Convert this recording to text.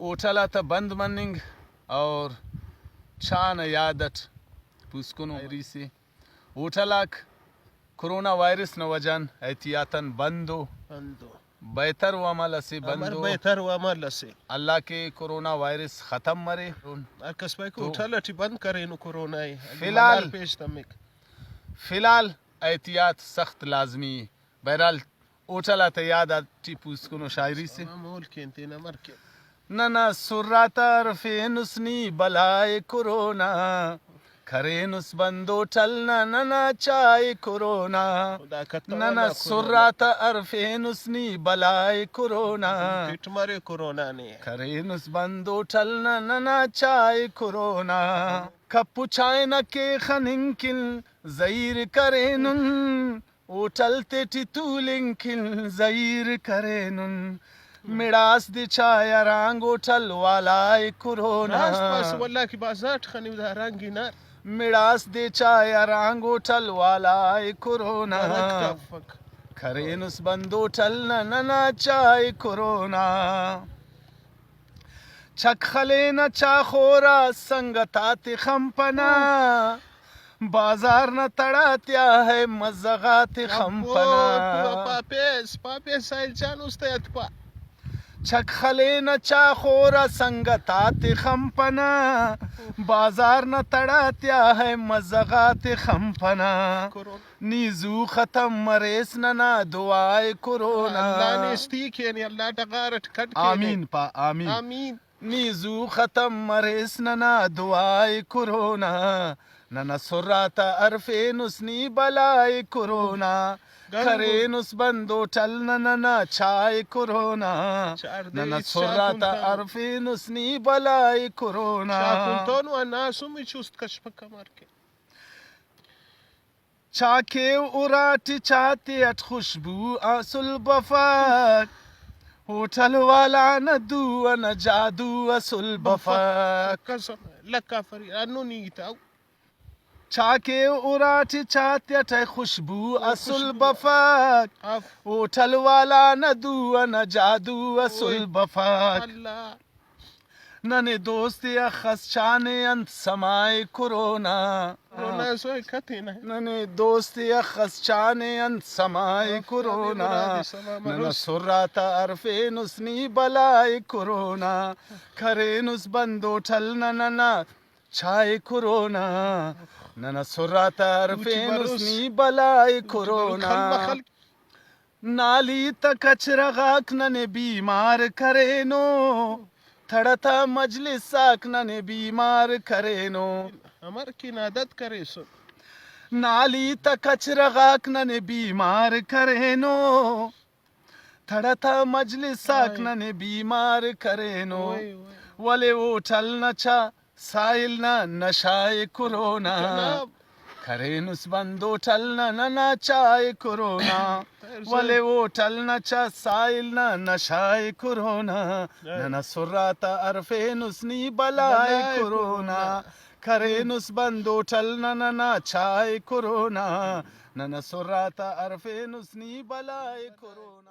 ओठला था बंद मनिंग और छान यादट पुस्कुनो से ओठलाक कोरोना वायरस न वजन एहतियातन बंदो बेहतर वमल से बंदो बेहतर वमल से अल्लाह के कोरोना वायरस खत्म मरे कसबे को उठल बंद करे नो कोरोना फिलहाल पेश तमिक फिलहाल एहतियात सख्त लाजमी बहरहाल ओठला तो याद आती पुस्कुनो शायरी से नना सुर्रातर फेनुसनी बलाए कोरोना खरेनुस बंदो टलना नना चाय कोरोना नना सुर्राता अरफेनुसनी बलाए कोरोना मरे कोरोना ने खरेनुस बंदो टलना नना चाय कोरोना कप्पु चायना के खनिंकिल जहीर करेनुन ओटलते टितुलिंकिल जहीर करेनुन मिडास दि छाया रांगो टल वालाए कोरोना वल्ला की बाजाट खनी रंगी ना मिडास दे छाया रांगो टल वालाए कोरोना खरेनुस बंदो टल नना चाय कोरोना छखले न चाखोरा संगताते खंपना बाजार न तड़ात्या है मज़गाते खंपना पापेस साइल चान उस्ते अतपा छखले न चाखोरा संगतात खंपना बाजार न तड़ात्या है मज़गात खंपना नीजू खत्म मरेस ना दुआए कोरोना आमीन पा आमीन आमीन नीजू खत्म मरेस ना दुआए कोरोना नना सुराता अरफे नुसनी बलाए कोरोना खरेनुस बंदो टल नना छाए कोरोना नना सुराता अरफे नुसनी बलाए कोरोना चाके उराटी चाहते अट खुशबू आसुल बफाक होटल वाला न दुआ न जादू असुल बफाक लक्का फरी अनु नीता चाके उराटी चाहते अट खुशबू असुल बफाक होटल वाला न दुआ न जादू असुल बफाक नने दोस्त या खसचाने अंत समाए कोरोना नने दोस्त या खसचाने अंत समाए कोरोना नना सुर्राता अरफे नुसनी बलाए कोरोना खरे नुस बंदो ठल नना छाए कोरोना नना सुर्राता अरफे नुसनी बलाए कोरोना नाली तक कचरा गाक नने बीमार करे नो थड़ता मजलिस साकना ने बीमार करे नो हमार की नादत करे सो नाली तक कचरा गाकना ने बीमार करे नो थड़ता मजलिस साकना ने बीमार करे नो वले वो चल न चा साइल न नशाए कोरोना खरेनुस बंदो टल नना चाय कोरोना वले वो टल न चा साइल न नशाए कोरोना नना सुर्राता अरफे नुसनी बलाए कोरोना खरेनुस बंदो टल नना चाय कोरोना नना सुर्राता अरफे नुसनी बलाए कोरोना।